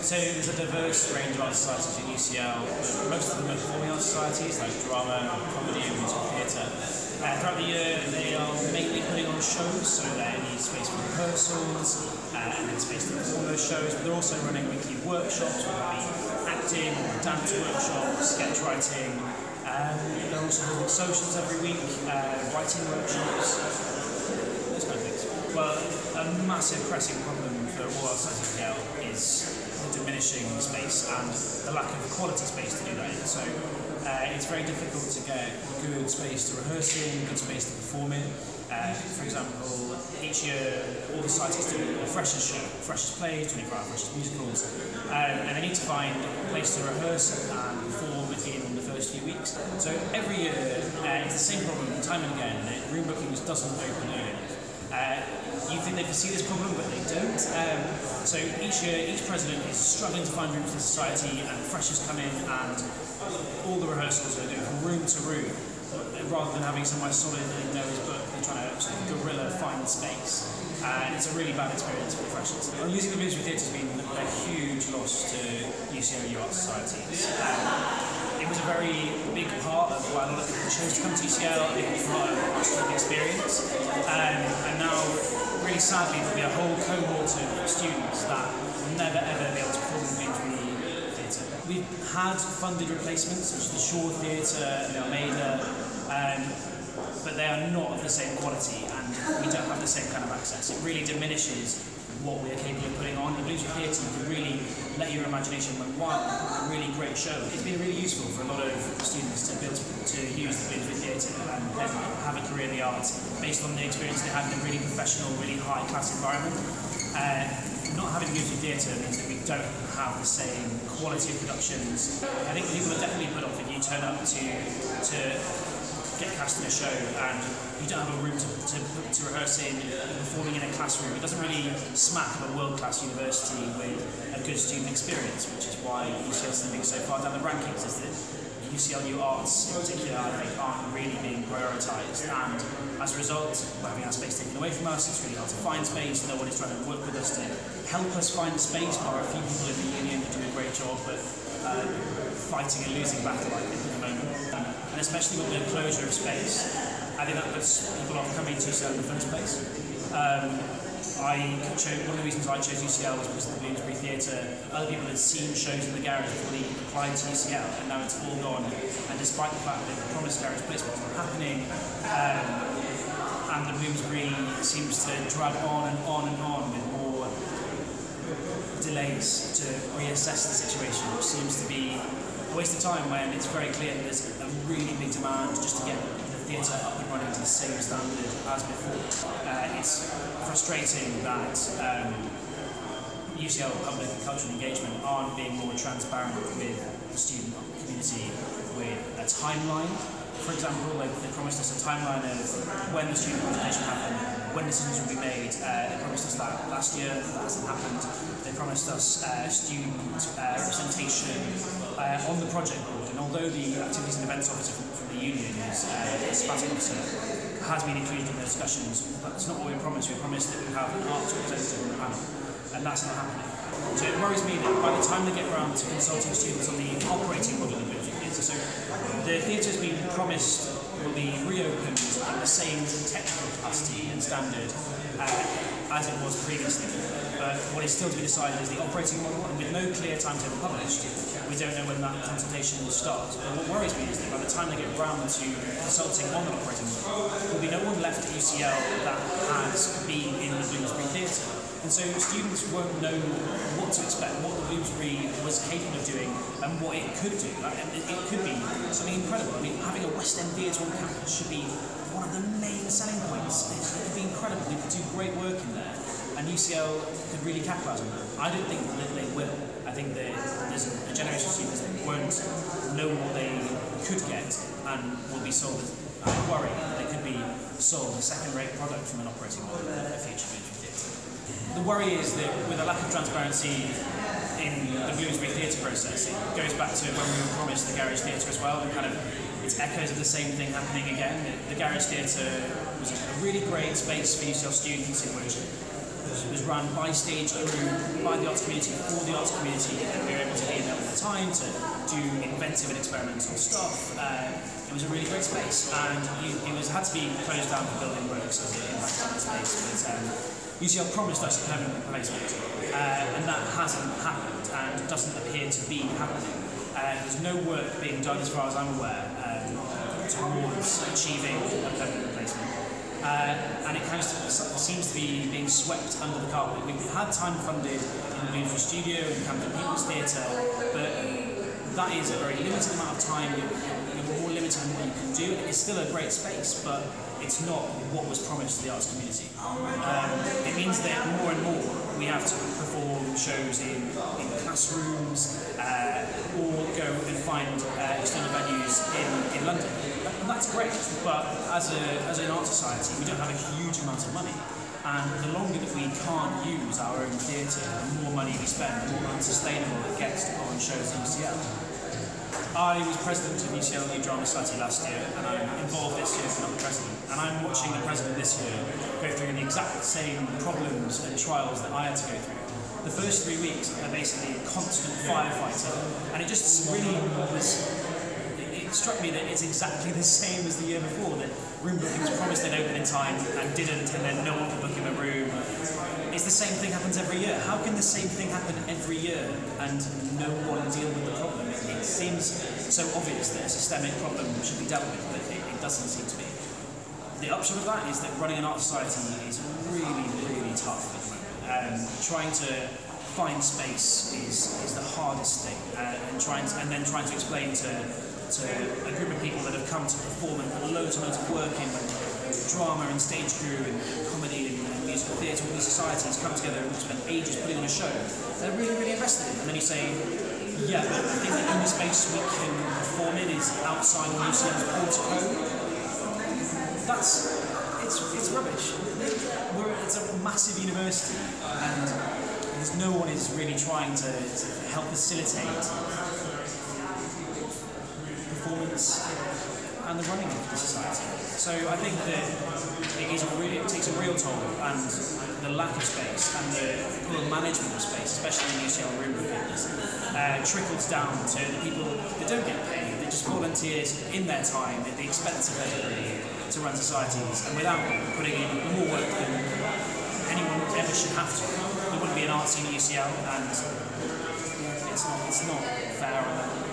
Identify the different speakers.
Speaker 1: So there's a diverse range of art societies at UCL. Most of them are performing art societies like drama, comedy and musical theatre. Throughout the year they are mainly putting on shows, so they need space for rehearsals and then space to perform those shows, but they're also running weekly workshops, whether it be acting, dance workshops, sketch writing. They're also doing socials every week, writing workshops, those kind of things. Well, a massive pressing problem for all art societies at UCL is the diminishing space and the lack of quality space to do that in. So it's very difficult to get good space to rehearse in, good space to perform in. For example, each year all the societies do a freshers show, freshers plays, 24-hour freshers musicals, and they need to find a place to rehearse and perform in the first few weeks. So every year it's the same problem time and again, that room bookings doesn't open early enough. You think they foresee this problem, but they don't. So each year, each president is struggling to find rooms for the society, and freshers come in and all the rehearsals are doing from room to room. Rather than having somewhere solid in know his book, they're trying to sort of guerrilla find space. And it's a really bad experience for the freshers. Losing the Bloomsbury Theatre has been a huge loss to UCLU Arts societies. It was a very big part of why a lot of people chose to come to UCL, a big part of our student experience. And now, really sadly, there'll be a whole cohort of students that will never ever be able to perform in Bloomsbury Theatre. We've had funded replacements, such as the Shaw Theatre and the Almeida, but they are not of the same quality and we don't have the same kind of access. It really diminishes what we are capable of putting on. The Bloomsbury Theatre, you can really let your imagination run wild and put a really great show. It's been really useful for a lot of students to be able to use the Bloomsbury Theatre and then have a career in the arts based on the experience they had in a really professional, really high-class environment. Not having the Bloomsbury Theatre means that we don't have the same quality of productions. I think people are definitely put off if you turn up to get cast in a show and you don't have a room to rehearse in, performing in a classroom. It doesn't really smack of a world-class university with a good student experience, which is why UCL is slipping so far down the rankings, is that UCLU Arts in particular, I think, aren't really being prioritised, and as a result, we're having our space taken away from us. It's really hard to find space. No one is trying to work with us to help us find the space. There are a few people in the union who do a great job, but fighting a losing battle, I think, at the moment. And especially with the closure of space, I think that puts people off coming to UCL in the first place. One of the reasons I chose UCL was because of the Bloomsbury Theatre. Other people had seen shows in the garage before they applied to UCL, and now it's all gone. And despite the fact that the promised garage placement wasn't happening, and the Bloomsbury seems to drag on and on and on with more delays to reassess the situation, which seems to be a waste of time when it's very clear that there's a really big demand just to get the theatre up and running to the same standard as before. It's frustrating that UCL public and cultural engagement aren't being more transparent with the student community with a timeline. For example, they promised us a timeline of when the student presentation happened, when decisions will be made. They promised us that last year, that hasn't happened. They promised us student representation on the project board, and although the Activities and Events Officer from the union is Spatic Officer, has been included in the discussions, but it's not what we promised. We promised that we would have an arts representative on the panel, and that's not happening. So it worries me that by the time they get around to consulting students on the operating model of the theatre, so the theatre has been promised will be reopened in the same technical capacity and standard as it was previously. But what is still to be decided is the operating model, and with no clear timetable published, we don't know when that consultation will start. But what worries me is that by the time they get round to consulting on the operating model, there will be no one left at UCL that has been in the Bloomsbury Theatre. And so students won't know what to expect, what the Bloomsbury was capable of doing, and what it could do. It could be something incredible. I mean, having a West End theatre on campus should be one of the main selling points. It could be incredible. We could do great work in there, and UCL could really capitalise on that. I don't think that they will. I think that there's a generation of students that won't know what they could get and will be sold. I worry that they could be sold a second-rate product from an operating model in the future Bloomsbury Theatre. The worry is that with a lack of transparency in the Bloomsbury Theatre process, it goes back to when we were promised the Garage Theatre as well, and it's echoes of the same thing happening again. The Garage Theatre was a really great space for UCL students in which it was run by stage crew, by the arts community, for the arts community, time to do inventive and experimental stuff, it was a really great space, and it had to be closed down for building works as it impacted the space. But UCL promised us a permanent replacement, and that hasn't happened, and doesn't appear to be happening. There's no work being done, as far as I'm aware, towards achieving a permanent replacement. And it kind of seems to be being swept under the carpet. We've had time funded in the Beautiful Studio and Camden People's Theatre, but that is a very limited amount of time. You're more limited in what you can do. It's still a great space, but it's not what was promised to the arts community. It means that more and more we have to perform shows in classrooms, or go and find external venues in London. And that's great, but as an art society, we don't have a huge amount of money. And the longer that we can't use our own theatre, the more money we spend, the more unsustainable it gets to go on shows at UCL. I was president of UCLU Drama Society last year, and I'm involved this year as another president. And I'm watching the president this year go through the exact same problems and trials that I had to go through. The first 3 weeks are basically constant firefighting, and it just really it struck me that it's exactly the same as the year before, that room bookings promised they'd open in time and didn't, and then no one could book in a room. It's the same thing happens every year. How can the same thing happen every year and no one deal with the problem? It seems so obvious that a systemic problem should be dealt with, but it doesn't seem to be. The upshot of that is that running an art society is really, really tough at the moment. Trying to find space is the hardest thing, and then trying to explain to a group of people that have come to perform and put loads and loads of work in drama and stage crew and comedy and musical theatre. All these societies come together and spend ages putting on a show. They're really, really invested in it. And then you say, yeah, but I think the only space we can perform in is outside of UCL's portico. It's rubbish. It's a massive university, and no one is really trying to help facilitate performance and the running of the society. So I think that it takes a real toll, and the lack of space and the poor management of space, especially in UCL room bookings, trickles down to the people that don't get paid. They just volunteers in their time at the expense of their degree to run societies, and without putting in more work than anyone ever should have to. There wouldn't be an art scene at UCL, and it's not fair on them.